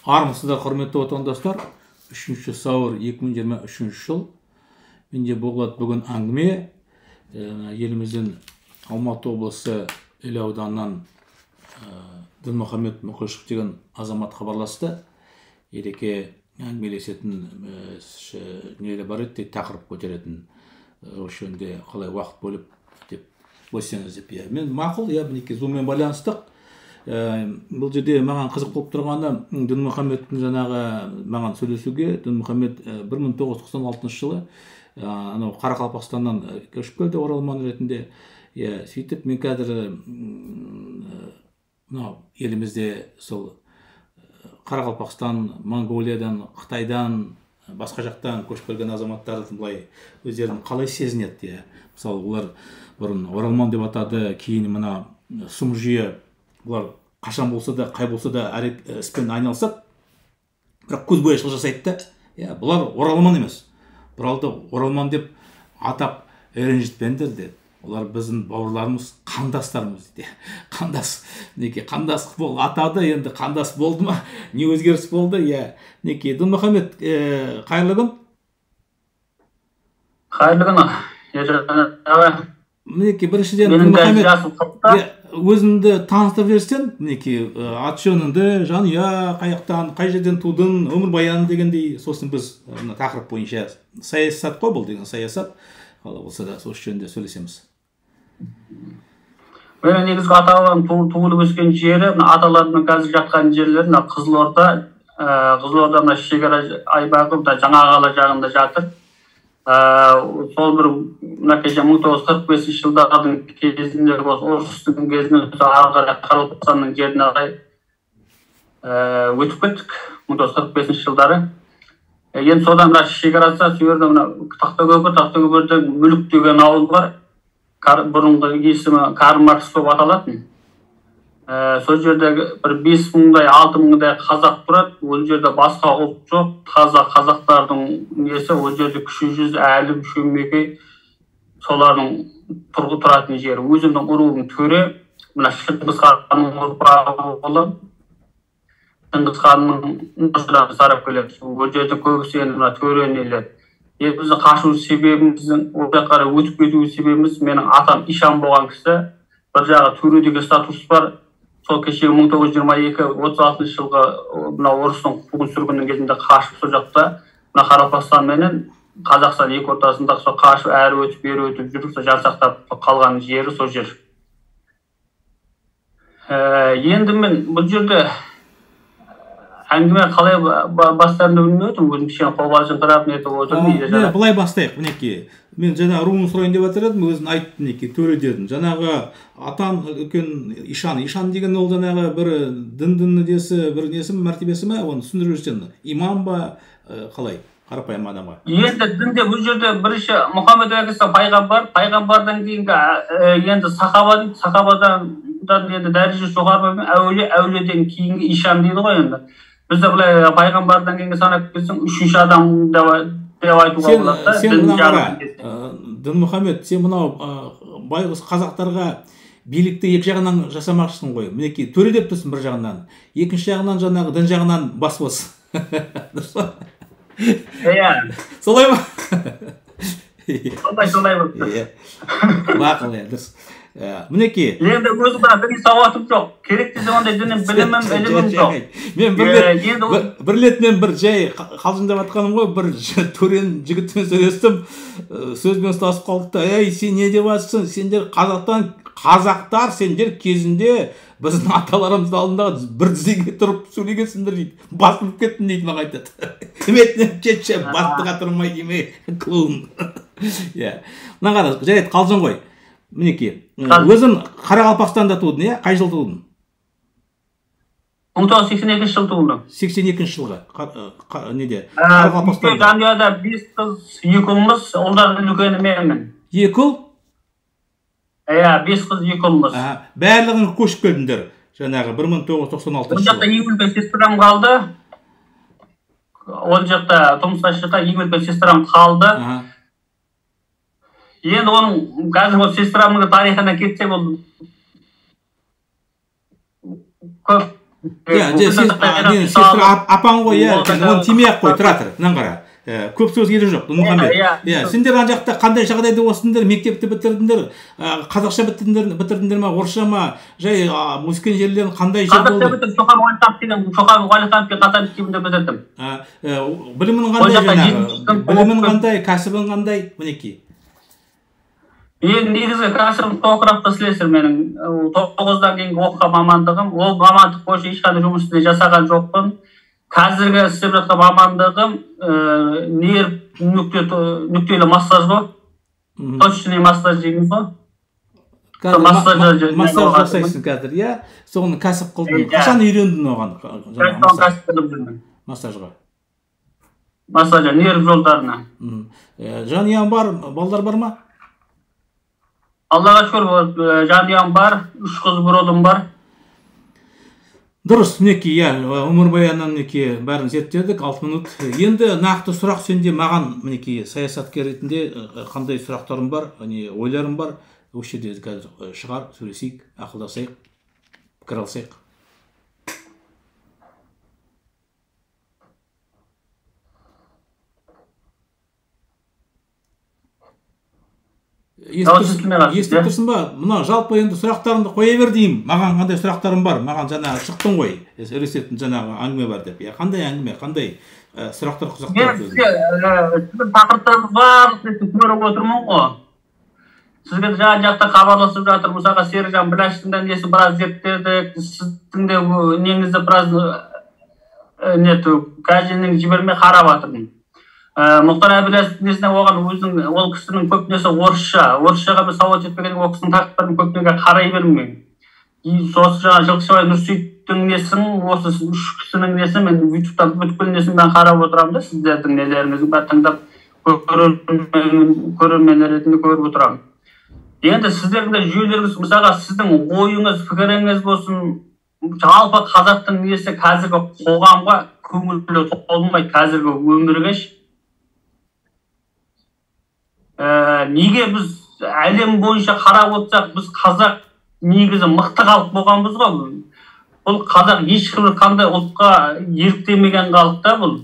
Армысыздар, құрметті отандастар. 3 сәуір 2023 жыл. Менде болады бүгін әңгіме. Еліміздің Алматы облысы Іле ауданынан Дінмұхамед Мұқышев деген азамат хабарласты. Ереке әңгімелесетін нелі бар еді, тақырып көтеретін. Осы жөнде қалай уақыт бөліп деп қойсаңыз деп. Мен мақұл, мінекей зуммен байланыстық. Бұл жерде маған қызық болып тұрғаны Дінмұхамедтің жаңағы маған сөйлесуге. Дінмұхамед 1996 жылы анау Қарақалпақстаннан көшіп келді оралман ретінде. Сөйтіп мен қазір елімізде сол Қарақалпақстан, Монғолиядан, Қытайдан, басқа жақтан көшіп келген азаматтарды былай өздерін қалай сезінеді. Мысалы, олар бұрын оралман деп атады, кейін мына сұм жүйе, бұлар қашан болса да, қай болса да іспен айналысады, бірақ көз бояушылық жасайды да. Бұлар оралман емес. Бұларды оралман деп атап ренжітпеңдер деді. Олар біздің бауырларымыз, қандастарымыз дейді. Қандас бол атады, енді қандас болды ма? Не өзгеріс болды? Дінмұхамед, қайырлы күн. Қайырлы күн. Мінекей, біріншіден Дінмұхамед, өзіңді таныстырып жіберсең, мінекей, аты жөніңді, жанұя, қаяқтан, қай жерден тудың, өмір баяны дегендей, сосын біз тақырып бойынша саясат қой, бұл деген саясат. Қалай болса да сол жөнінде сөйлесеміз. Мен негізгі аталарым туылып өскен жері, аталарымның қазір жатқан жерлері Қызылорда шекара аймағы Жаңақала жағында жатыр. Сол бір 1945 жылдардың кезінде, орыстың кезінде ары қарай Қарақалпақстанның жеріне қарай өтіп кеттік 1945 жылдары. Енді содан шекарасы сөйерді Тақтакөпірде Мүлік деген ауыл бар. Бұрынғы есімі Карл Маркс деп аталатын. Сол жерде бір 5.000-дай, 6.000-дай қазақ тұрады. Ол жерде басқа ұлт жоқ. Қазақтардың несі, ол жерде Кіші жүз, Әлім, Шөмекей, солардың тұратын жері. Өзімнің ұруым төре, мына Шыңғыс ханның ұрпағы, Шыңғыс ханның сарап келеді. Ол жерде көбісі енді мына төре неледі. Бізді қашу себебіміздің, ол жаққа өтіп кету себебіміз, менің атам Ишан болған кісі, бір жағы төредегі статус бар. Сол кешегі 1922-36 жылғы орыстың қуғын сүргіннің кезінде қашып сол жақта Қарақалпақстан менен Қазақстан екі ортасында қашып әрі өтіп бері өтіп жүріп жасақтап қалған жері сол жер. Енді мен бұл жерде әңгіме қалай бастарымды білмей отырмын, өзім кішкене қобалжыңқырап нетіп отырмын. Былай бастайық, мінекей. Мен жаңа руын сұрайын деп жатыр едім, өзін айтты, мінекей, төре дедім. Жаңағы атан үлкен Ишан деген ол жаңағы бір дін несі, бір несі мәртебесі ме, оны түсіндіріп жүрсең, имам ба, қалай? Қарапайым адамға. Енді дінде бұл жерде бірінші Мұхаммед әкесі пайғамбардан кейінгі енді сахаба дейді, сахабадан енді дәрежесі жоғары әулиеден кейінгі Ишан дейді ғой енді. Бізде былай пайғамбардан кейінгі санап келсең, үшінші адам деп айтуға болады. Сен мына қара, Дінмұхамед, сен мынау байғұс қазақтарға билікті екі жағынан жасамақшысың ғой. Мінекей, төре деп тұрсың бір жағынан, екінші жағынан жаңағы дін жағынан бас-бос. Солай ма? Солай болды. Бақыл, дұрыс. Мінекей. Енді өзімде діни сауатым жоқ. Керек десе ондай дінім білімім жоқ. Мен бір рет мен бір жай қалжыңдап жатқаным ғой, бір төрен жігітпен сөйлестім, сөзбен ұстасып қалдық та, сен не деп жатсың? Сендер қазақтар, сендер кезінде біздің аталарымыз алдындағы бір тізеге тұрып сөйлегенсіңдер дейді. Басылып кеттім дейді, маған айтады. Еметінен кетші, бастыға тұрмай деме, клоун. Мына қара, жарайды, қалжың ғой. Мінекей, өзің Қарақалпақстанда тудың, қай жыл тудың? 1982 жыл тудым. 82 жылғы, неде? Қарақалпақстанда. Жанұяда 5 қыз, 2 ұлмыз, ұлдардың үлкені менмін. 2 ұл? 5 қыз, 2 ұлмыз. Барлығын көшіп келдіңдер, жаңағы 1996 жылы. Ол жақта ең үлкен сестрам қалды. Ол жақта тұрмысқа шыққан ең үлкен сестрам қалды. Енді оның қазір сестрамның тарихына кетсек, ол көп Сестра апаң ғой, оны тимей-ақ қой, тұра тұр, мынаны қара. Көп сөз керек жоқ, Нұрмұхамед. Сендер ана жақта қандай жағдайда осыңдар, мектепті бітірдіңдер, қазақша бітірдіңдер ма, орысша ма, жай өскен жерлерің қандай жер болды? Қазақша бітірдім, Шоқан Уәлихановпен қатар мектебінде бітірдім. Білімің қандай жаңағы? Білімің қандай, кәсібің қандай? Мінекей. Мен негізгі кәсібім топырақты слесарь менің. 9-дан кейінгі оқыған мамандығым, ол мамандық бойынша ешқандай жұмысты жасаған жоқпын. Қазіргі істеп жатқан мамандығым нерв нүктелі массаж ғой. Точный массаж дейміз ғой. Массаж жасайсың қазір, иә? Соны кәсіп қылдың. Қашан үйрендің оған? Кәсіп қылып жүрмін. Массажға. Массажға, нерв жолдарына. Жанұяң бар, балдар бар ма? Аллаға шүкір, жанұям бар, 3 қыз, 1 ұлым бар. Дұрыс, мінекей, өмірбаяннан мінекей бәрін зерттедік, 6 минут. Енді нақты сұрақ сенде маған, мінекей, саясаткер ретінде қандай сұрақтарым бар, ойларым бар. Осы жерде қазір шығар, сөйлесейік, ақылдасайық, пікір алсайық. Естіп тұрсың ба? Мұна жалпы енді сұрақтарымды қоя бер деймін. Маған қандай сұрақтарым бар? Маған жаңағы шықтың ғой. Сөйлесетін жаңағы әңгіме бар деп. Қандай әңгіме, қандай сұрақтар қызықтырып жүрсің? Сіздің тақырыптарыңыз бар, көріп отырмын ғой. Сізге жан-жақта хабарласып жатыр. Мысалға Серікжан Біләштің де несі біраз зерттедік. Сіздің де неңізді біраз кәженің жібермей қарап жатырмын. Мұхтар Әбіләзов несіне оған өзінің, ол кісінің көп несі орысшаға бір сауат жетпеген, ол кісінің тақырыптарын көпнеге қарай бермеймін. Сосы жаңа Жылқышыбай Нұрсейіттің несін, осы 3 кісінің несін, мен ютубтан бүткіл несін мен қарап отырамын да, сіздердің нелеріңіздің бәрі тыңдап көрермен ретінде көріп отырамын. Енді сіздердің де жүйелеріңіз, мысалға сіздің ойыңыз, пікіріңіз болсын, жалпы қазақтың несі қазіргі қоғамға көңілі толмайды, қазіргі өмірге. Неге біз әлем бойынша қарап отырсақ, біз қазақ негізі мықты халық болғанбыз ғой. Бұл қазақ ешбір қандай ұлтқа еліктемеген халық та бұл.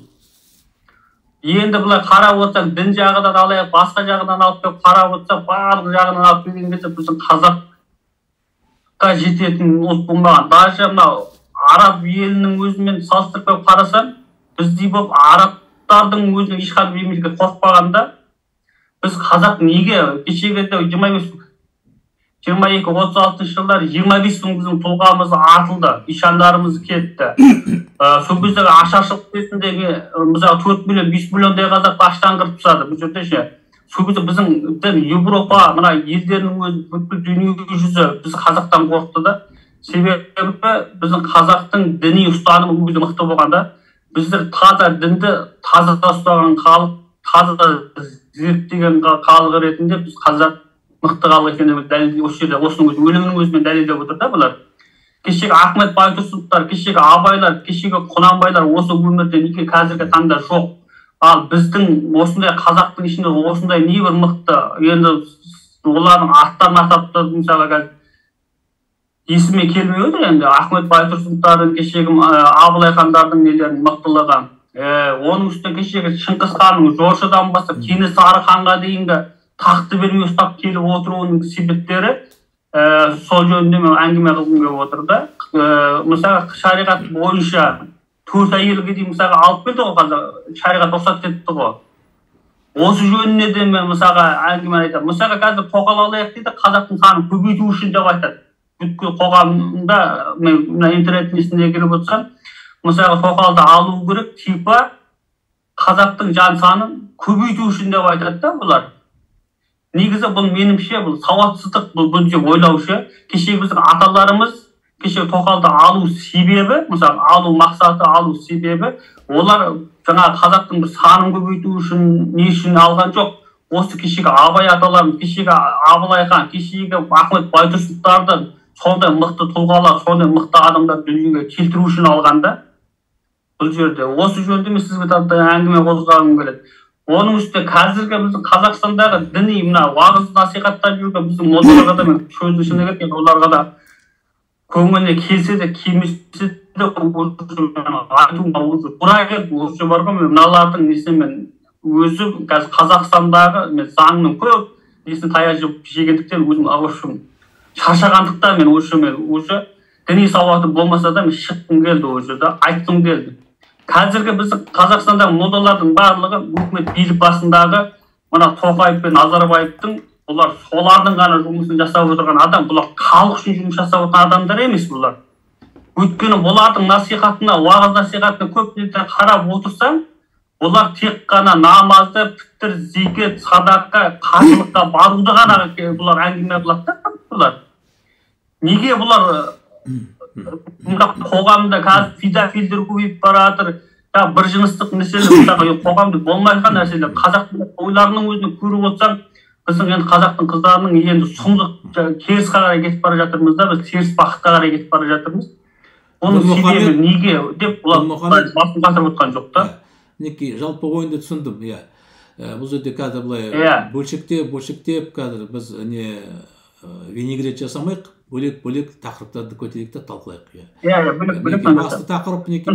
Енді бұлай қарап отырсақ, дін жағынан алайық, басқа жағынан алып келіп қарап отырсақ, барлық жағынан алып келген кезде біздің қазаққа жететін ұлт болмаған. Даже мынау араб елінің өзімен салыстырып қарасаң, біздей болып арабтардың өзінің ешқандай мемлекет қорықпағанда, біз қазақ неге кешегіде 22-36 жылдары 25 мың біздің тұлғамыз атылды, ишандарымыз кетті. Сол кездегі ашаршылық кезіндегі мысалы 4 миллион, 5 миллиондай қазақты аштан қырып тастады. Бұл жерде ше. Сол кезде біздің Европа, мына елдерінің өзі бүткіл дүние жүзі біз қазақтан қорықты да. Себебі біздің қазақтың діни ұстанымы бұл кезде мықты болғанда, біздер таза дінді таза ұстаған халық, таза зерттеген халық ретінде біз қазақ мықты халық екенін дәлелдеп, осы жерде осының өзі өлімнің өзімен дәлелдеп отыр да бұлар. Кешегі Ахмет Байтұрсыновтар, кешегі Абайлар, кешегі Құнанбайлар осы өмірде неге қазіргі таңда жоқ. Ал біздің осындай қазақтың ішінде осындай небір мықты, енді олардың аттарын атап мысалы қазір есіме келмей отыр енді Ахмет Байтұрсыновтардың, кешегі Абылай хандардың нелерінің мықтылығы. Оның үстіне кешегі Шыңғыс ханның Жошыдан бастап Кенесары ханға дейінгі тақты бермей ұстап келіп отыруының себептері сол жөнінде мен әңгіме қылғым келіп отыр да. Мысалы шариғат бойынша 4 әйелге дейін мысалға алып келді ғой қазір, шариғат рұқсат етті ғой. Осы жөнінде де мен мысалға әңгіме айтамын. Мысалға қазір тоқал алайық дейді, қазақтың санын көбейту үшін деп айтады. Бүткіл қоғамда мен интернет несінде келіп отырсам, мысалға тоқалды алу керек, типа қазақтың жан санын көбейту үшін деп айтады да бұлар. Негізі бұл менімше, бұл сауатсыздық, бұл бөлінше ойлаушы. Кешегі біздің аталарымыз, кешегі тоқалды алу себебі, мысалы алу мақсаты, алу себебі, олар жаңа қазақтың бір санын көбейту үшін, не үшін алған жоқ. Осы кешегі Абай аталарымыз, кешегі Абылай хан, кешегі Ахмет Байтұрсыновтарды сондай мықты тұлғалар, сондай мықты адамдар дүниеге келтіру үшін алғанда, бұл жерде осы жөнінде мен сізге әңгіме қозғағым келеді. Оның үстіне қазіргі біздің Қазақстандағы діни мына уағыз насихаттап жүрген біздің молдаларға да мен сөзді ішіне кеткен, оларға да көңіліне келсе де келмесе де айтуға уже тура келді. Уже бар ғой, мыналардың несіне мен өзі қазір Қазақстандағы мен заңның көп несін таяқ жегендіктен өзім ағылшын шаршағандықтан мен уже діни сауаты болмаса да мен шыққым келді, уже да айтқым келді. Қазіргі біздің Қазақстандағы молдалардың барлығы өкімет билік басындағы мына Тоқаев пен Назарбаевтың бұлар солардың ғана жұмысын жасап отырған адам, бұлар халық үшін жұмыс жасап отырған адамдар емес бұлар. Өйткені бұлардың насихатына, уағыз насихатына көп қарап отырсаң, бұлар тек қана намазды, пітір, зекет, садақа, қажылыққа баруды ғана бұлар әңгіме қылады да бұлар. Неге бұлар қоғамда қазір педофилдер көбейіп бара жатыр, бір жыныстық мәселе қоғамда болмай жатқан нәрселер. Қазақтың ойларының өзін көріп отырсаң, біздің енді қазақтың қыздарының енді сұмдық теріс қарай кетіп бара жатырмыз да, біз теріс бағытқа қарай кетіп бара жатырмыз. Оның себебі неге деп бұлар басын қатырып отқан жоқ та. Неке жалпы ойынды түсіндім, иә. Бұл жерде қазір былай бөлшектеп қазір біз не винегрет жасамайық, бөлек тақырыптарды көтерейік та талқылайық. Басты тақырып неке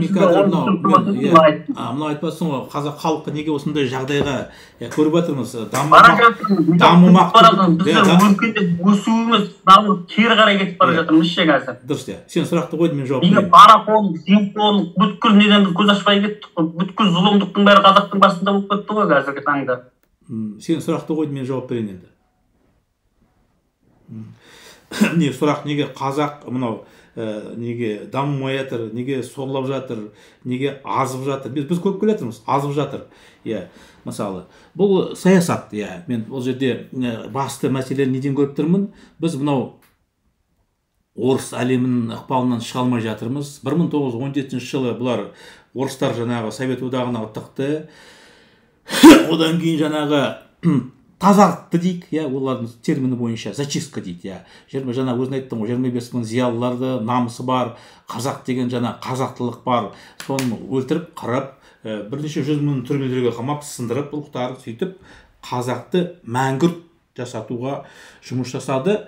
мынау айтпасын ғой, қазақ халқы неге осындай жағдайға көріп жатырмыз, дамымақ өсуіміз кері қарай кетіп бара жатырмыз ше қазір. Дұрыс, сен сұрақты қойдың, мен жауап берейін. Неге парақорлық, жемқорлық, бүткіл неден көз ашпай кеттік қой, бүткіл зұлымдықтың бәрі қазақтың басында болып кетті ғой қазіргі таңда. Сен сұрақты қойдың, мен жауап берейін енді. Не сұрақ, неге қазақ мынау неге дамымай жатыр, неге сорлап жатыр, неге азып жатыр? Біз көп келе жатырмыз, азып жатыр. Иә, мысалы, бұл саясат, иә. Мен бұл жерде басты мәселені неден көріп тұрмын? Біз мынау орыс әлемінің ықпалынан шыға алмай жатырмыз. 1917 жылы бұлар орыстар жаңағы Совет одағына ықтықты. Одан кейін жаңағы тазартты дейік, олардың термині бойынша зачистка дейді. Жаңа өзің айттың ғой, 25 мың зиялыларды, намысы бар, қазақ деген жаңа қазақтылық бар, соны өлтіріп, қырып, бірнеше 100 мың түрмелерге қамап, сындырып, ұлықтарын сөйтіп, қазақты мәңгүрт жасатуға жұмыс жасады,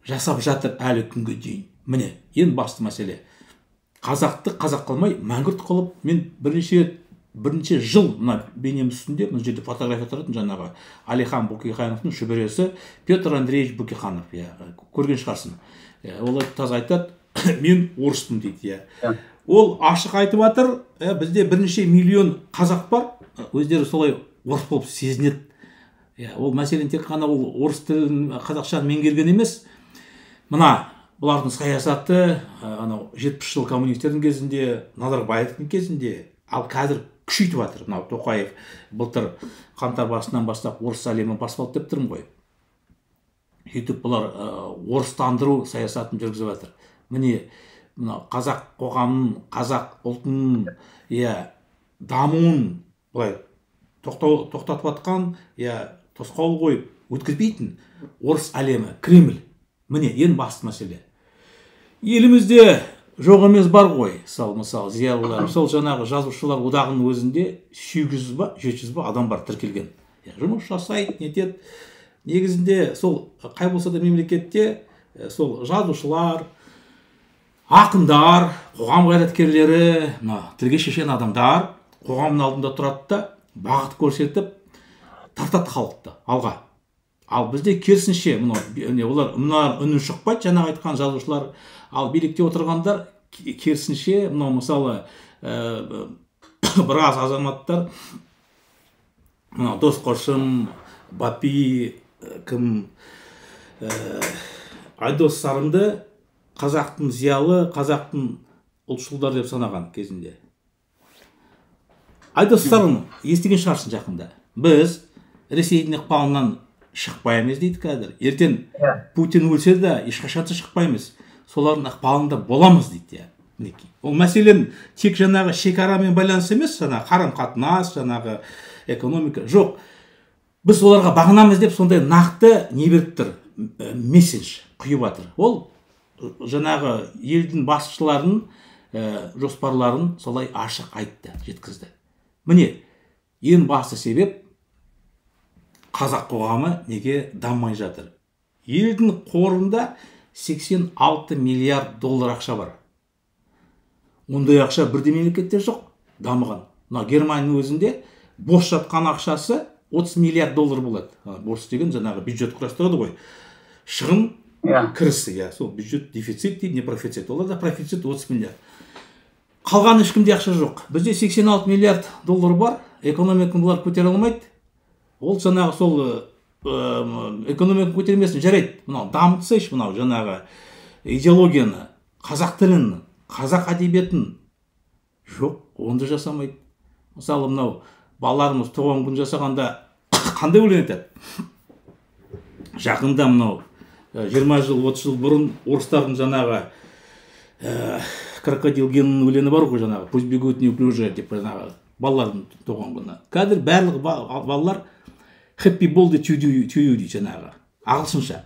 жасап жатыр әлі күнге дейін. Міне, ең басты мәселе. Қазақты қазақ қылмай, мәңгүрт қылып, мен бірінші жыл мына бейнем үстінде, мына жерде фотография тұратын жаңағы Алихан Бөкейхановтың шөбересі Петр Андреевич Бөкейханов, көрген шығарсың. Ол таза айтады, мен орыспын дейді. Ол ашық айтып жатыр, бізде бірнеше миллион қазақ бар, өздері солай орыс болып сезінеді. Ол мәселен тек қана ол орыс тілін, қазақшаны меңгерген емес. Мына бұлардың саясаты, анау 70 жыл коммунистердің кезінде, Назарбаевтың кезінде, ал қазір күшейтіп жатыр. Мынау Тоқаев былтыр қаңтар басынан бастап орыс әлемін басып деп тұрмын ғой. Сөйтіп бұлар орыстандыру саясатын жүргізіп жатыр. Міне, мынау қазақ қоғамын, қазақ ұлтының дамуын былай тоқтатып жатқан, тосқауыл қойып өткізбейтін орыс әлемі, Кремль. Міне, ең басты мәселе. Елімізде жоқ емес бар ғой, мысалы зиялылар, сол жаңағы жазушылар одағының өзінде 800 ба 700 ба адам бар тіркелген. Жұмыс жасайды, нетеді. Негізінде сол қай болса да мемлекетте сол жазушылар, ақындар, қоғам қайраткерлері, тілге шешен адамдар қоғамның алдында тұрады да бағыт көрсетіп тартады халықты алға. Ал бізде керісінше, олар үнін шықпайды, жаңа айтқан жазушылар. Ал билікте отырғандар керісінше, мысалы, біраз азаматтар, Дос Қошым, Бапи, Айдос Сарымды қазақтың зиялы, қазақтың ұлтшылдар деп санаған кезінде. Айдос Сарым естіген шығарсың жақында. Біз Ресейдің ықпалынан шықпаймыз дейді қазір. Ертең Путин өлсе де ешқашан шықпаймыз. Солардың ықпалында боламыз дейді. Ол мәселен тек жаңағы шекарамен байланысты емес, жаңағы қарым-қатынас, жаңағы экономика жоқ. Біз оларға бағынамыз деп сондай нақты не беріп тұр, месседж құйып жатыр. Ол жаңағы елдің басшыларының жоспарларын солай ашық айтты, жеткізді. Міне, ең басты себеп қазақ қоғамы неге даммай жатыр. Елдің қорында 86 миллиард доллар ақша бар. Ондай ақша бірде мемлекетте жоқ, дамыған. Мына Германияның өзінде бос жатқан ақшасы 30 миллиард доллар болады. Бос деген жаңағы бюджет құрастырады ғой. Шығын кірісі, сол бюджет дефицит дейді, не профицит. Оларда профицит 30 миллиард. Қалған ешкімде ақша жоқ. Бізде 86 миллиард доллар бар, экономиканы бұлар көтере алмайды. Ол жаңағы сол экономиканы көтермесін жарайды. Мынау дамытсайшы, мынау жаңағы идеологияны, қазақ тілін, қазақ әдебиетін. Жоқ, онды жасамайды. Мысалы, мынау балаларымыз туған күн жасағанда қандай өлең айтады? Жақында мынау 20 жыл, 30 жыл бұрын орыстардың жаңағы крокодил Геннің өлеңі бар ғой, жаңағы пусть бегут неуклюже деп жаңағы балалардың туған күні. Қазір барлық балалар happy birthday to you дейді жаңағы ағылшынша.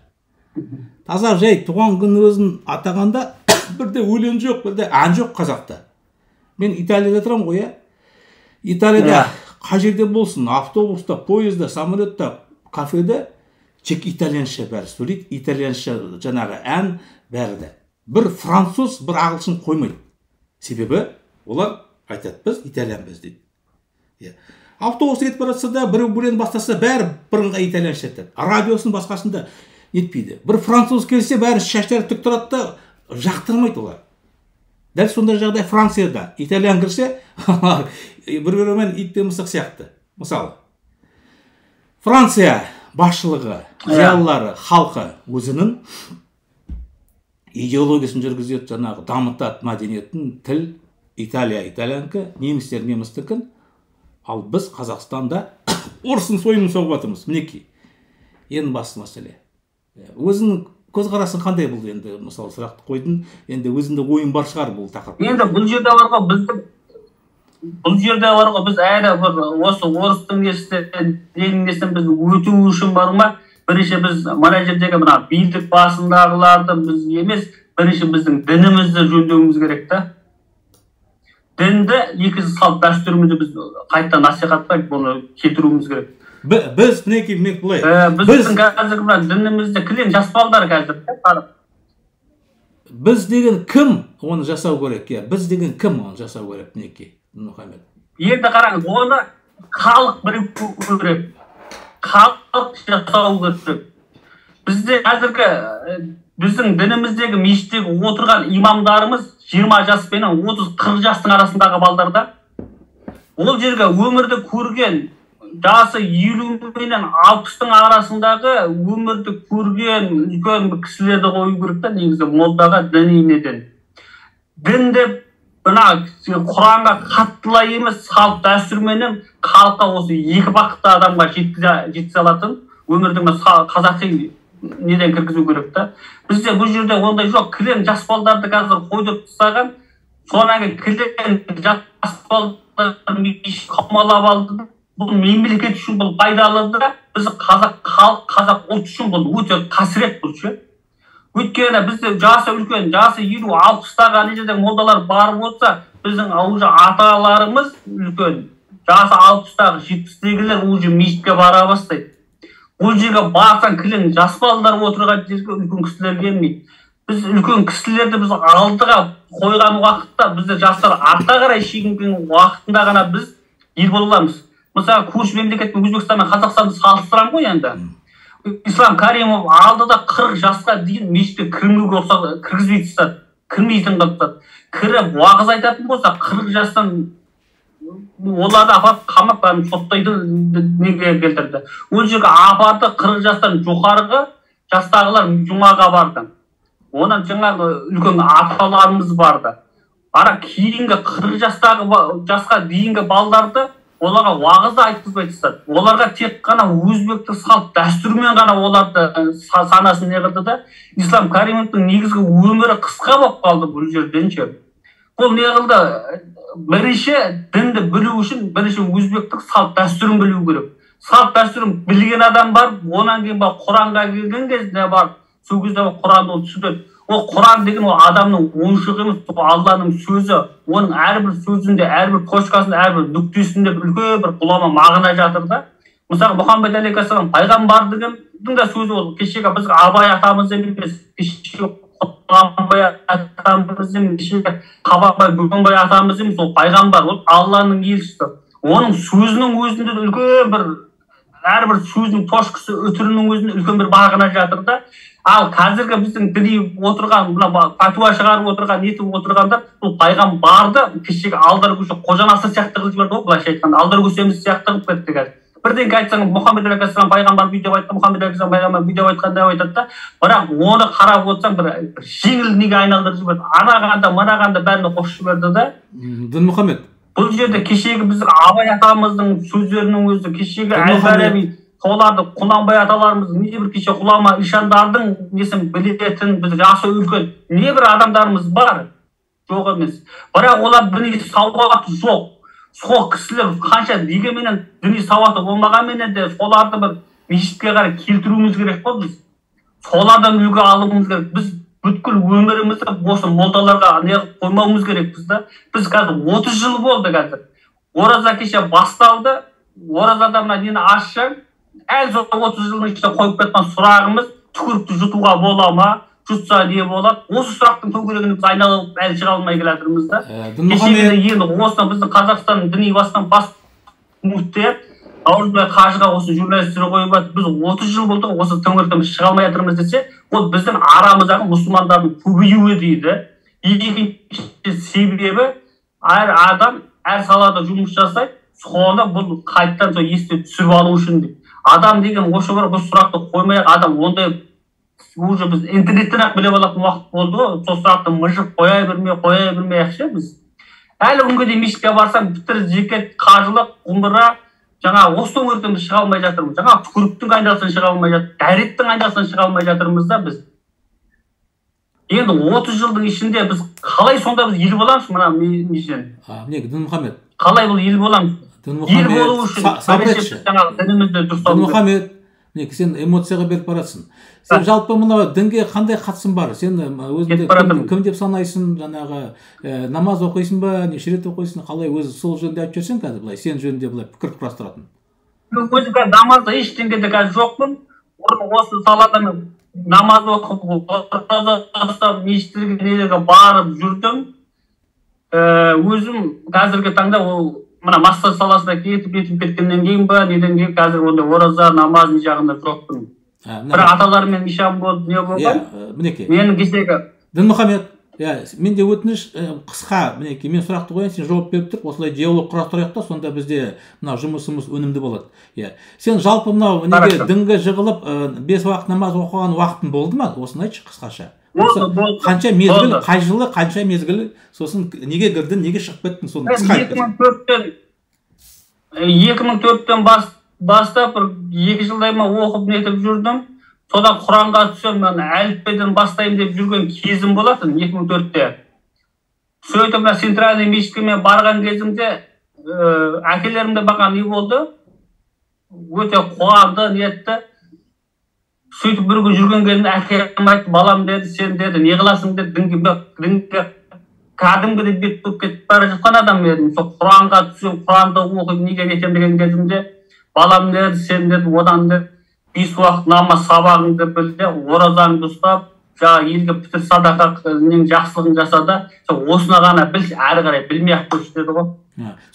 Таза жай туған күн өзін атағанда бірде өлең жоқ, бірде ән жоқ қазақта. Мен Италияда тұрамын ғой, Италияда қай жерде болсын, автобуста, поезда, самолетта, кафеде тек итальянша бәрі сөйлейді, итальянша жаңағы ән бәрі де. Бір француз, бір ағылшын қоймайды. Себебі олар айтады, біз итальянбыз дейді. Автобус кетіп бара жатса да, біреу өлең бастаса, бәрі бірыңғай итальянша айтады. Радиосын басқасында нетпейді. Бір француз келсе, бәрі шаштары тік тұрады да, жақтырмайды олар. Дәл сондай жағдай Францияда. Итальян кірсе, бір-бірімен ит пен мысық сияқты. Мысалы, Франция басшылығы, зиялылары, халқы өзінің идеологиясын жүргізеді, жаңағы дамытады мәдениетін, тіл, Италия итальянка, немістер немістікін, ал біз Қазақстанда орыстың сойымын соғып жатырмыз. Мінекей. Ең басты мәселе. Өзінің көзқарасын қандай бұл енді, мысалы сұрақты қойдың, енді өзінде ойын бар шығар бұл тақырып. Енді бұл жерде бар ғой, біз әлі осы орыстың несінен біз өту үшін бар ма? Бірінші біз мына жердегі мына билік басындағыларды біз емес, бірінші біздің дінімізді жөндеуіміз керек та. Дінді, екінші салт дәстүрімізді біз қайта насихаттап, бұны кетіруіміз керек. Біз мінекей бұлай. Біздің қазір дінімізді кілең жас балдар қазір. Біз деген кім оны жасау керек? Біз деген кім оны жасау керек? Мінекей, Мұхаммед. Енді қараңыз, оны халық біріктіру керек. Халық жасау керек. Бізде қазіргі біздің дініміздегі мешіттегі отырған имамдарымыз 20 жас пен 30-40 жастың арасындағы балдарда. Ол жерге өмірді көрген жасы 50 мен 60-тың арасындағы өмірді көрген үлкен кісілерді қою керек та, негізі молдаға діни неден. Дін деп мына Құранға қаттылай емес, салт дәстүрменен халыққа осы екі бақытты адамға жеткізе алатын өмірдің қазақи неден кіргізу керек та. Бізде бұл жерде ондай жоқ. Кілең жас балдарды қазір қойдырып тастаған, сонан кейін кілең жас балдарды қамалап алды. Бұл мемлекет үшін бұл пайдалы да, біз қазақ халық, қазақ ұлт үшін бұл өте қасірет бұл ше. Өйткені бізде жасы үлкен, жасы 50-60-тағы ана жерде молдалар барып отырса, біздің уже аталарымыз үлкен, жасы 60-тағы 70-тегілер уже мешітке бара бастайды. Бұл жерге барсаң кілең жас балдар отырған жерге үлкен кісілер келмейді. Біз үлкен кісілерді біз алдыға қойған уақытта, бізді жастар артқа қарай шегінген уақытында ғана біз ел бола аламыз. Мысалы, көрші мемлекетпен Өзбекстан мен Қазақстанды салыстырамын ғой енді. Ислам Каримов алдыда 40 жасқа дейін мешітке кірмеуге кіргізбей тастады. Кірмейтін қылып тастады. Кіріп уағыз айтатын болса, 40 жастан оларды апарып қамап соттайды неге келтірді. Ол жерге апарды 40 жастан жоғарғы жастағылар жұмаға барды. Онан жаңағы үлкен аталарымыз барды. Ара кейінгі 40 жасқа дейінгі балдарды оларға уағызды айтқызбай тастады. Оларға тек қана өзбектік салт дәстүрмен ғана оларды санасын не қылды да, Ислам Каримовтың негізгі өмірі қысқа болып қалды бұл жерден ше. Бұл не қылды? Бірінші дінді білу үшін бірінші өзбектік салт дәстүрін білу керек. Салт дәстүрін білген адам бар, онан кейін бар Құранға келген кезде бар, сол кезде Құранды түсінеді. Ол Құран деген ол адамның ойыншығы емес, Алланың сөзі. Оның әрбір сөзінде, әрбір точкасында, әрбір нүктесінде үлкен бір ғұлама мағына жатыр да. Мысалы, Мұхаммед алейхиссалам пайғамбар деген да сөзі ол. Кешегі біз Абай атамыз емес, кешегі Құнанбай атамыз емес, кешегі Қабанбай Бөгенбай атамыз емес, ол пайғамбар, ол Алланың елшісі. Оның сөзінің өзінде үлкен бір, әрбір сөзінің тошқысы, өтірінің өзінде үлкен бір бағына жатыр да. Ал қазіргі біздің діни отырған, пәтуа шығарып отырған, нетіп отырғандар, бұл пайғамбарды кешегі Алдаркөше Қожанасыр сияқты қылып жіберді ғой, былайша айтқанда, Алдаркөшеміз сияқты қылып кетті қазір. Бірден айтсаң, Мұхаммед алейхиссалам пайғамбар бүйтіп айтты, Мұхаммед алейхиссалам пайғамбар бүйтіп айтқан деп айтады да, бірақ оны қарап отырсаң бір жеңіл неге айналдырып жіберді. Анағанда, манағанда бәріне қосып жіберді да. Дінмұхаммед. Бұл жерде кешегі біздің Абай атамыздың сөздерінің өзі, кешегі Әл-Фараби, соларды Құнанбай аталарымыз, не бір кеше ғұлама ишандардың несін білетін, біз жасы үлкен, не бір адамдарымыз бар, жоқ емес. Бірақ олар діни сауаты жоқ. Сол кісілер қанша дегенменен діни сауаты болмағанменен де соларды бір мешітке қарай келтіруіміз керек қой біз. Солардан үлгі алуымыз керек. Біз бүткіл өмірімізді осы молдаларға не қоймауымыз керекпіз да. Біз қазір 30 жыл болды қазір. Ораза кеше басталды. Оразада мына нені ашсаң, әл сол 30 жылдың ішінде қойып кеткен сұрағымыз түкірікті жұтуға бола ма, жұтса не болады? Осы сұрақтың төңірегіне біз айналып әлі шыға алмай келатырмыз да. Кешегіде енді осы біздің Қазақстанның діни басқан бас мүфти Наурызбай қажыға осы журналистер қойып жатыр. Біз 30 жыл болды осы төңіректен шыға алмай жатырмыз десе, ол біздің арамыздағы мұсылмандардың көбеюі дейді. Екінші себебі әр адам әр салада жұмыс жасайды, соны бұл қайттан сол есте түсіріп алу үшін дейді. Адам деген осы бір бұл сұрақты қоймай-ақ, адам ондай уже біз интернеттен ақ біле алатын уақыт болды ғой. Сол сұрақты мыжып қоя бермей ақша біз. Әлі күнге дейін мешітке барсам, бітір зекет, қажылық, ғұмра, жаңа осы төңіректен біз шыға алмай жатырмыз. Жаңа түкіріктің айналасынан шыға алмай жатырмыз, дәреттің айналасынан шыға алмай жатырмыз да біз. Енді 30 жылдың ішінде біз қалай сонда біз ел боламыз мына нешен? Мінекі, Дінмұхамед. Қалай бұл ел боламыз? Ел болу үшін дінімізді дұрыстау. Дінмұхамед, мінекі, сен эмоцияға беріп барасың. Сен жалпы мына дінге қандай қатысың бар? Сен өзіңді кім деп санайсың? Жаңағы намаз оқисың ба, неше рет оқисың? Қалай өзі сол жөнінде айтып жүрсең қазір былай, сен жөнінде былай пікір құрастыратын? Өзім қазір намазда ештеңеде қазір жоқпын. Осы салада мен намаз оқып, ораза ұстап, мешіттерге нелерге барып жүрдім. Өзім қазіргі таңда ол мына массаж саласына кетіп кеткеннен кейін ба, неден кейін қазір ондай ораза, намаз не жағында жоқпын. Бірақ аталармен мишам болды, не болған? Мінеке. Менің кешегі Дінмұхамед, менде өтініш қысқа, мінеке, мен сұрақты қояйын, сен жауап беріп тұр, осылай диалог құрастырайық та, сонда бізде мына жұмысымыз өнімді болады. Сен жалпы мынау дінге жығылып 5 уақыт намаз оқыған уақытың болды ма? Осыны айтшы қысқаша. Болды. Қанша мезгіл, қай жылы, қанша мезгіл, сосын неге кірдің, неге шығып кеттің, соны қысқа айтып. 2004-тен бастап 2 жылдай ма оқып нетіп жүрдім. Содан Құранға түсем, мен әліппеден бастайым деп жүрген кезім болатын 2004-те. Сөйтіп мына центральный мешітке мен барған кезімде әкелерімде баған не болды? Өте қуанды, нетті. Сөйтіп бір күн жүрген кезімде әкем айтты, балам деді, сен деді, не қыласың деді, дінге кәдімгідей бет болып кетіп бара жатқан адам едім. Сол Құранға түсем, Құранды оқып неге кетем деген кезімде, балам деді, сен деді, одан деді, 5 уақыт намаз сабағыңды білде, оразаңды ұстап, жаңа елге пітір садақа жақсылығын жасада, осыны ғана біл, әрі қарай білмей-ақ қойшы деді ғой.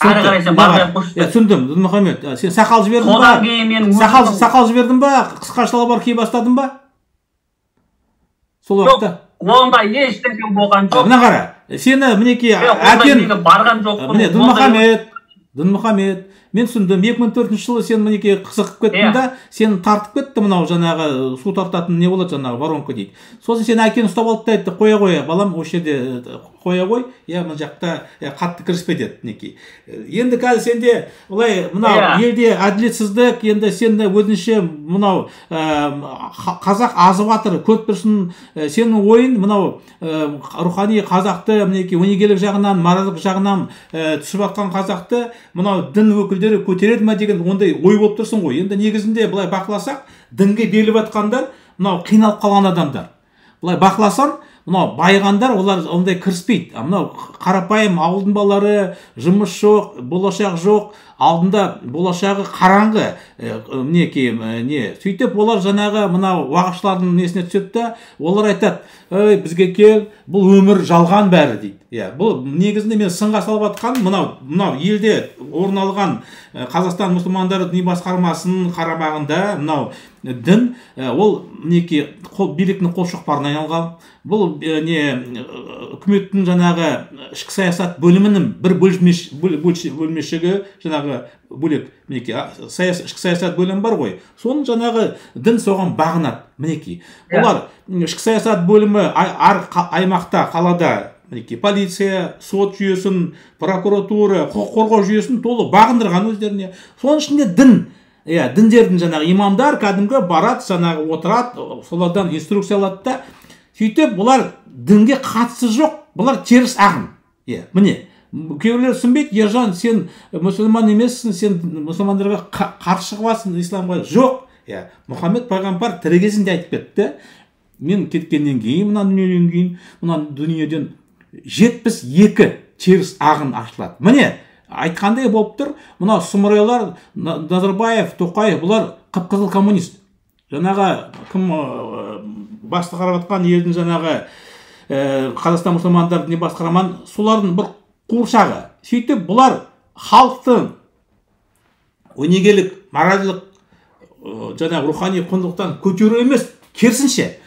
Әрі қарай сен бармай-ақ қойшы деді. Түсіндім, Дінмұхамед, сен сақал жібердің ба? Сақал жібердің ба? Қысқа шалбар кие бастадың ба? Сол уақытта? Онда ештеңе болған жоқ. Мына қара, сені мінеке әкең барған жоқпын. Дінмұхамед, мен түсіндім, 2004 жылы сен мінеке қызықып кеттің да, сен тартып кетті мынау жаңағы су тартатын не болады жаңағы воронка дейді. Сосын сен әкені ұстап алды да айтты, қоя, балам, осы жерде қоя қой, мына жақта қатты кіріспе деді мінеке. Енді қазір сенде былай мынау елде әділетсіздік, енді сенде өзінше мынау қазақ азып жатыр, көп тұрсын, сенің ойын мынау рухани қазақты мінеке өнегелік жағынан, моральдық жағынан түсіп жатқан қазақты мынау дін өкілдері көтереді ме деген ондай ой болып тұрсың ғой. Енді негізінде былай бақыласақ, дінге беріліп жатқандар мынау қиналып қалған адамдар. Былай бақыласаң, мынау байғандар олар ондай кіріспейді. Мынау қарапайым ауылдың балалары, жұмыс жоқ, болашақ жоқ, алдында болашағы қараңғы, не сөйтіп олар жаңағы мынау уағызшылардың несіне түседі да, олар айтады, ей бізге кел, бұл өмір жалған бәрі дейді. Бұл негізінде мен сынға салып жатқан мынау елде орын алған Қазақстан мұсылмандары діни басқармасының қарамағында мынау дін ол мінекей биліктің қолшоқпарына айналған. Бұл үкіметтің жаңағы ішкі саясат бөлімінің бір бөлмешігі жаңағы бөлек мінекей ішкі саясат бөлімі бар ғой. Соның жаңағы дін соған бағынады. Мінекей олар ішкі саясат бөлімі әр аймақта, қалада мінекей полиция, сот жүйесін, прокуратура, құқық қорғау жүйесін толық бағындырған өздеріне. Соның ішінде дін, діндердің жаңағы имамдар кәдімгі барады, жаңағы отырады, солардан инструкция алады да, сөйтіп бұлар дінге қатысы жоқ, бұлар теріс ағым. Міне, кейбіреулер түсінбейді, ержан сен мұсылман емессің, сен мұсылмандарға қарсы шығасың исламға. Жоқ, Мұхаммед пайғамбар тірі кезінде айтып кетті, мен кеткеннен кейін, мына дүниеден 72 теріс ағын ашылады. Міне, айтқандай болып тұр, мына сұмырайлар, Назарбаев, Тоқаев, бұлар қып-қызыл коммунист. Жаңағы кім басты қарап жатқан елдің жаңағы Қазақстан мұсылмандар діни басқарман, солардың бір қуыршағы. Сөйтіп бұлар халықтың өнегелік, моральдық, жаңағы рухани құндылықтан көтеру емес, керісінше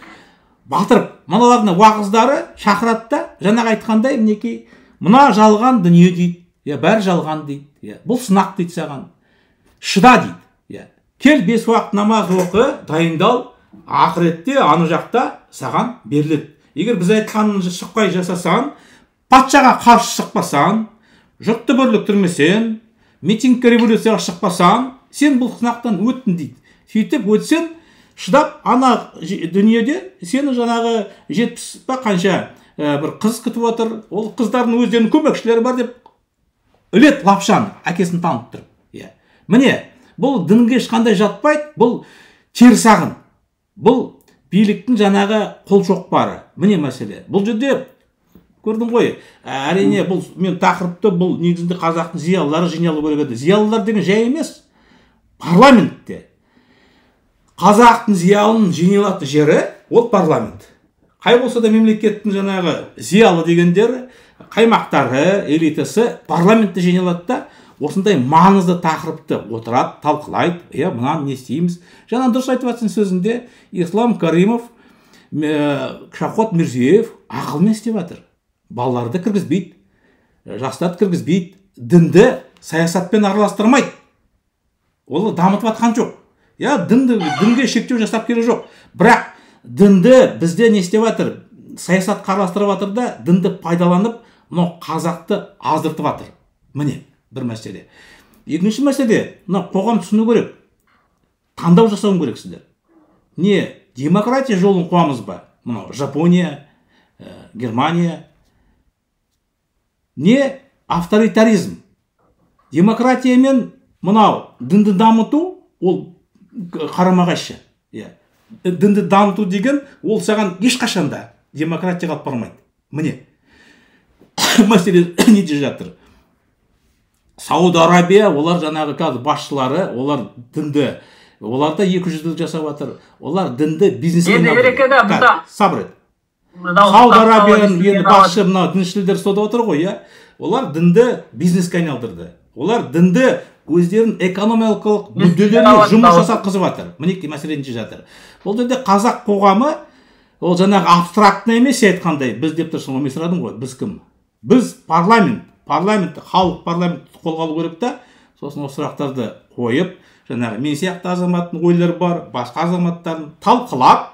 батырып, мыналарына уағыздары шақырады да, жаңағы айтқандай мінекей, мына жалған дүние дейді, бәрі жалған дейді, бұл сынақ дейді саған, шыда дейді, кел 5 уақыт намаз оқы, дайындал, ақыретте аны жақта саған беріледі. Егер біз айтқанын шықпай жасасаң, патшаға қарсы шықпасаң, жұртты бүрліктірмесең, митингке, революцияға шықпасаң, сен бұл сынақтан өттің дейді. Сөйтіп өтсең, шыдап, ана дүниеде сені жаңағы 70 па қанша бір қыз күтіп отыр, ол қыздардың өздерінің көмекшілері бар деп үлет лапшан әкесін танып тұр. Міне, бұл дінге ешқандай жатпайды, бұл теріс ағым. Бұл биліктің жаңағы қолшоқпары. Міне мәселе. Бұл жерде көрдің ғой, әрине бұл мен тақырыпты бұл негізінде қазақтың зиялылары жиналу керек еді. Зиялылар деген жай емес. Парламентте қазақтың зиялының жиналатын жері ол парламент. Қай болса да мемлекеттің жаңағы зиялы дегендері, қаймақтары, элитасы парламентте жиналады да, осындай маңызды тақырыпты отырады, талқылайды, мынаны не істейміз. Жаңа дұрыс айтып жатсың сөзінде, Ислам Каримов, Шавкат Мирзиев ақылмен істеп жатыр. Балаларды кіргізбейді, жастарды кіргізбейді, дінді саясатпен араластырмайды. Ол дамытып жатқан жоқ. Дінге шектеу жасап керек жоқ. Бірақ дінді бізде не істеп жатыр? Саясат қарастырып жатыр да, дінді пайдаланып, мынау қазақты аздыртып жатыр. Міне, бір мәселе. Екінші мәселе, мына қоғам түсіну керек. Таңдау жасауын керексіздер. Не демократия жолын қуамыз ба? Мынау Жапония, Германия. Не авторитаризм. Демократия мен мынау дінді дамыту, ол қарама-қайшы. Дінді дамыту деген, ол саған ешқашанда демократияға алып бармайды. Міне, мәселе неде жатыр? Сауд Арабия, олар жаңағы қазір басшылары, олар дінді, олар да 200-лік жасап жатыр. Олар дінді бизнеске айналдырды. Сабыр ет. Сауд Арабияның енді басшы мына діншілдер сода отыр ғой, олар дінді бизнеске айналдырды. Олар дінді өздерінің экономикалық мүдделеріне жұмыс жасатқызып жатыр. Мінекей мәселені жатыр. Бұл жерде қазақ қоғамы, ол жаңағы абстрактны емес айтқандай, біз деп тұрсың, мен сұрадым ғой, біз кім? Біз парламент, халық парламентті қолға алу керек та, сосын осы сұрақтарды қойып, жаңағы мен сияқты азаматтың ойлары бар, басқа азаматтарын талқылап,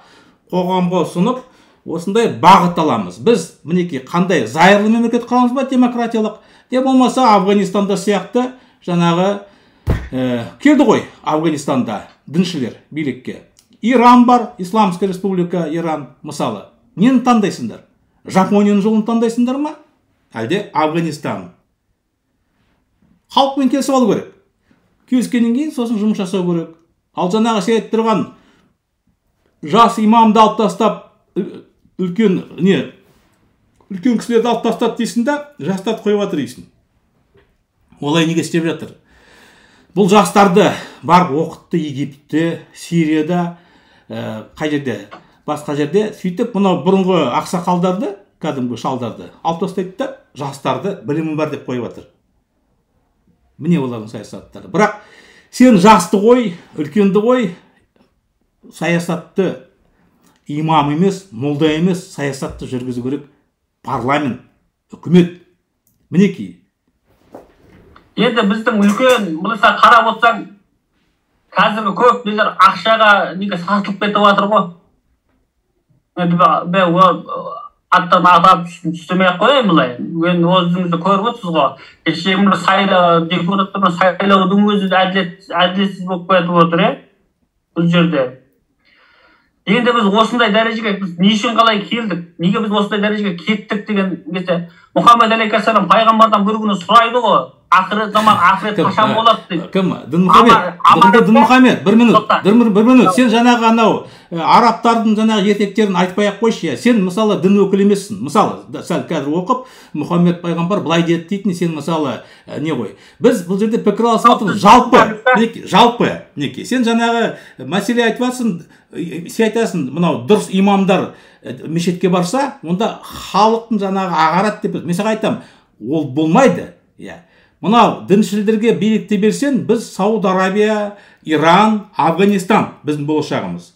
қоғамға ұсынып, осындай бағыт аламыз. Біз мінекей қандай зайырлы мемлекет құрамыз ба, демократиялық, не болмаса Афганистанда сияқты жаңағы келді ғой Афганистанда діншілер билікке. Иран бар, Исламская республика, Иран мысалы. Нені таңдайсыңдар? Жапонияның жолын таңдайсыңдар ма? Әлде Афганистан? Халықпен келісіп алу керек. Келіскеннен кейін сосын жұмыс жасау керек. Ал жаңағы сен айтып тұрған жас имамды алып тастап үлкен кісілерді алып тастады дейсің да, жастарды қойып жатыр дейсің. Олай неге істеп жатыр? Бұл жастарды барып оқытты Египетте, Сирияда, қай жерде, басқа жерде. Сөйтіп, мынау бұрынғы ақсақалдарды, кәдімгі шалдарды алып тастайды да, жастарды білімі бар деп қойып жатыр. Міне олардың саясаттары. Бірақ сен жасты қой, үлкенді қой, саясатты имам емес, молда емес, саясатты жүргізу керек парламент, үкімет. Мінекей. Енді біздің үлкен, бұлыса қарап отырсаң, қазіргі көп біздер ақшаға неге сатылып кетіп жатыр ғой. Аттан атап түстемей-ақ қойайын былай. Енді өзіңізді көріп отырсыз ғой. Кешегі депутаттармен сайлаудың өзі әділетсіз болып кетіп отыр, бұл жерде. Енді біз осындай дәрежеге біз не үшін қалай келдік? Неге біз осындай дәрежеге кеттік деген кезде Мұхаммед алейхиссалам пайғамбардан бір күні сұрайды ғой. Ақырет заман, ақырет қашан болады дейді. Кім? Дінмұхаммед, бір минут. Сен жаңағы анау арабтардың жаңағы ертектерін айтпай-ақ қойшы. Сен мысалы дін өкілі емессің. Мысалы, сәл қазір оқып, Мұхаммед пайғамбар былай деді дейтін, сен мысалы не ғой. Біз бұл жерде пікір алысып отырмыз. Жалпы, неке. Сен жаңағы мәселе айтыватсың, сен айтасың, мынау дұрыс имамдар мешітке барса, онда халықтың жаңағы ағарат деп. Мен саған айтамын, ол болмайды. Мынау діншілдерге билікті берсен, біз Сауд Арабия, Иран, Афганистан біздің болашағымыз.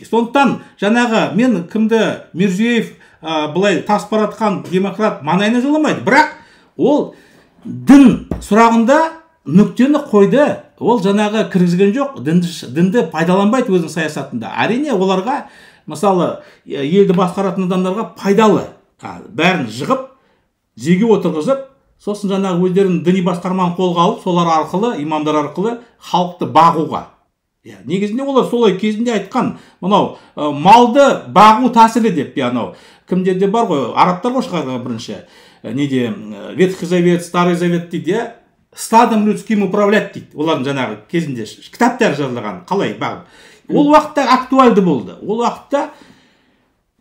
Сондықтан жаңағы мен кімді Мирзиеев былай тас баратқан демократ маңайына жоламайды. Бірақ ол дін сұрағында нүктені қойды. Ол жаңағы кіргізген жоқ, дінді пайдаланбайды өзінің саясатында. Әрине оларға, мысалы, елді басқаратын адамдарға пайдалы. Бәрін жығып, жеге отырғызып, сосын жаңағы өздерін діни басқарманы қолға алып, солар арқылы, имамдар арқылы халықты бағуға. Негізінде олар солай кезінде айтқан, мынау малды бағу тәсілі деп, кімдерде бар ғой, арабтар ғой шығарған бірінші, неде, Ветхий Завет, Старый Завет дейді, стадом людским управлять дейді. Олардың жаңағы кезінде кітаптар жазылған, қалай бағу. Ол уақытта актуальды болды. Ол уақытта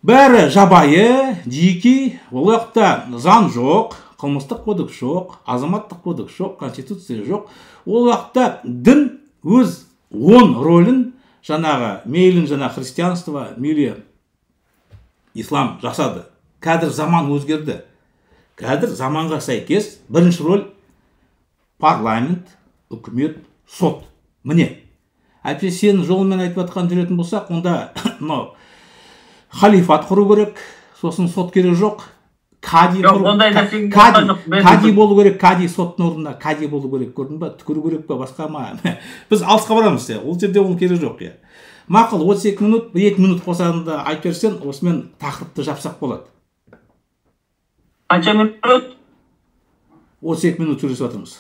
бәрі жабайы, дикий, ол уақытта заң жоқ, қылмыстық кодекс жоқ, азаматтық кодекс жоқ, конституция жоқ. Ол уақытта дін өз рөлін жаңағы мейлін жаңағы христианство, мейлі ислам жасады. Қазір заман өзгерді. Қазір заманға сәйкес бірінші рөл парламент, үкімет, сот. Міне. Әйтпесе сен жолымен айтып жатқан жүретін болсақ, онда халифат құру керек, сосын сот керек жоқ. Кади болу керек, кади соттың орнында кади болу керек, көрдің ба? Түкіру керек па, басқа ма? Біз алысқа барамыз, ол жерде оның керек жоқ. Мақұл, 32 минут, 2 минут қосағында айтып берсен, осымен тақырыпты жапсақ болады. Қанша минут? 32 минут сөйлесіп жатырмыз.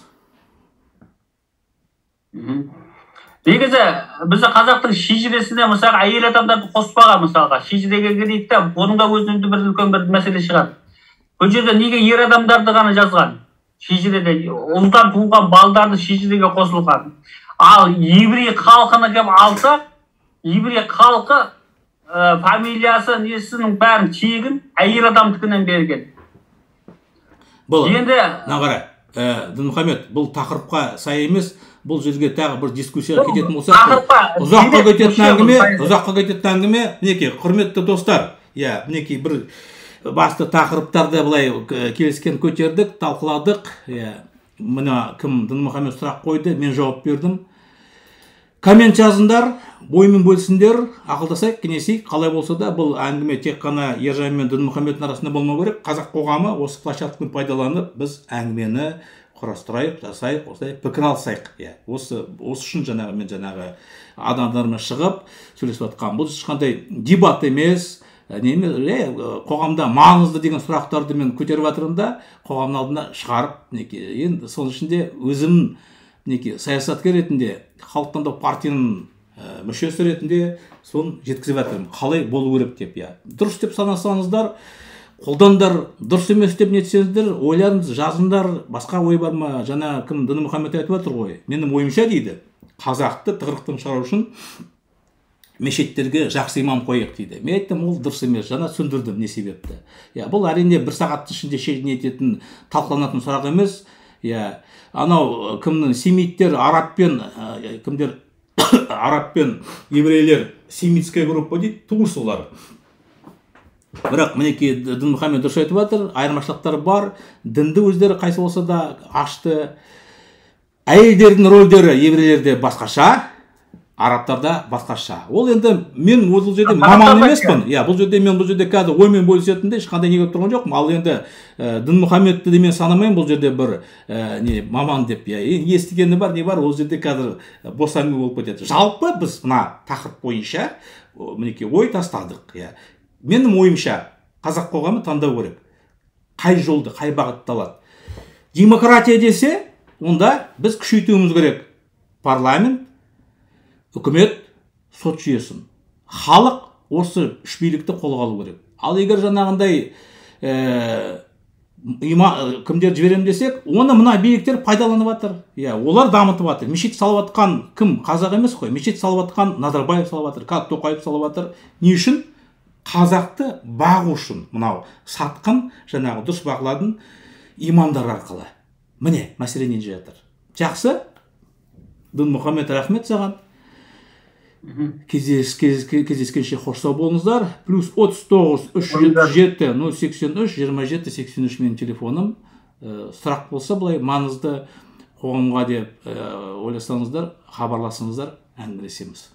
Негізі, бізді қазақтың шежіресіне, мысалға, әйел адамдарды қоспаған, мысалға, шежіреге келейік та, оның да өзінде бір үлкен бір мәселе шығады. Бұл жерде неге ер адамдарды ғана жазған? Шежіреде, ұлдан туылған балдарды шежіреге қосылған. Ал еврей халқына кеп алса, еврей халқы фамилиясы, несінің бәрін тегін әйел адамдыкінен берген. Енді... Нағара, Дінмұхамед, бұл тақырыпқа сай емес, бұл жерге тағы бір дискуссияға кететін болса, ұзаққа кететін әңгіме, мінекей, құрметті достар, мінекей бір басты тақырыптарды былай келіскен көтердік, талқыладық. Мына кім Дінмұхамед сұрақ қойды, мен жауап бердім. Коммент жазыңдар, оймен бөлсіндер, ақылдасайық, кеңесейік. Қалай болса да бұл әңгіме тек қана Ержан мен Дінмұхамедтің арасында болмау керек. Қазақ қоғамы осы площадканы пайдаланып, біз әңгімені құрастырайық, жасайық, осылай пікір алсайық. Осы үшін жаңағы адамдармен шығып сөйлесіп жатқан. Бұл ешқандай дебат емес, қоғамда маңызды деген сұрақтарды мен көтеріп жатырмын да, қоғамның алдына шығарып, енді соның ішінде өзім саясаткер ретінде, халық таңдау партияның мүшесі ретінде соны жеткізіп жатырмын. Қалай болу керек деп, дұрыс деп санасаңыздар, қолдандар, дұрыс емес деп нетсеңіздер, ойларыңыз, жазыңдар, басқа ой бар ма? Жаңа кім Дінмұхамед айтып жатыр ғой. Менің ойымша дейді, қазақты тығырықтан шығару үшін мешіттерге жақсы имам қояйық дейді. Мен айттым, ол дұрыс емес, жаңа түсіндірдім не себепті. Бұл әрине бір сағаттың ішінде шешіне ететін, талқыланатын сұрақ емес. Анау кімнің семиттер, араб пен еврейлер семитская группа дейді, туыс олар. Бірақ мінекей Дінмұхамед дұрыс айтып жатыр, айырмашылықтар бар. Дінді өздері қайсы болса да ашты. Әйелдердің рөлдері еврейлерде басқаша, арабтарда басқаша. Ол енді мен бұл жерде маман емеспін. Бұл жерде қазір оймен бөлісетінде ешқандай не көріп тұрған жоқпын. Ал енді Дінмұхамедті де мен санамаймын бұл жерде бір маман деп. Естігені бар, не бар, ол жерде қазір бос әңгіме болып кетеді. Жалпы біз мына тақырып бойынша мінекей ой тастадық. Менің ойымша қазақ қоғамы таңдау керек. Қай жолды, қай бағытты алады. Демократия десе, онда біз күшейтуіміз керек. Парламент, үкімет, сот жүйесін. Халық осы үш билікті қолға алу керек. Ал егер жаңағындай кімдер жіберем десек, оны мына биліктер пайдаланып жатыр. Олар дамытып жатыр. Мешіт салып жатқан кім? Қазақ емес қой. Мешіт салып жатқан Назарбаев салып жатыр, Тоқаев салып жатыр. Не үшін? Қазақты бағу үшін. Мынау сатқын, жаңағы дұрыс бағыладың имамдар арқылы. Міне, мәселе неде жатыр. Жақсы. Дінмұхамед, рахмет саған. Кездескенше қош сау болыңыздар. Плюс 39 377 083 27 83 менің телефоным. Сұрақ болса, былай маңызды қоғамға деп ойласаңыздар, хабарласыңыздар, әңгімелесеміз.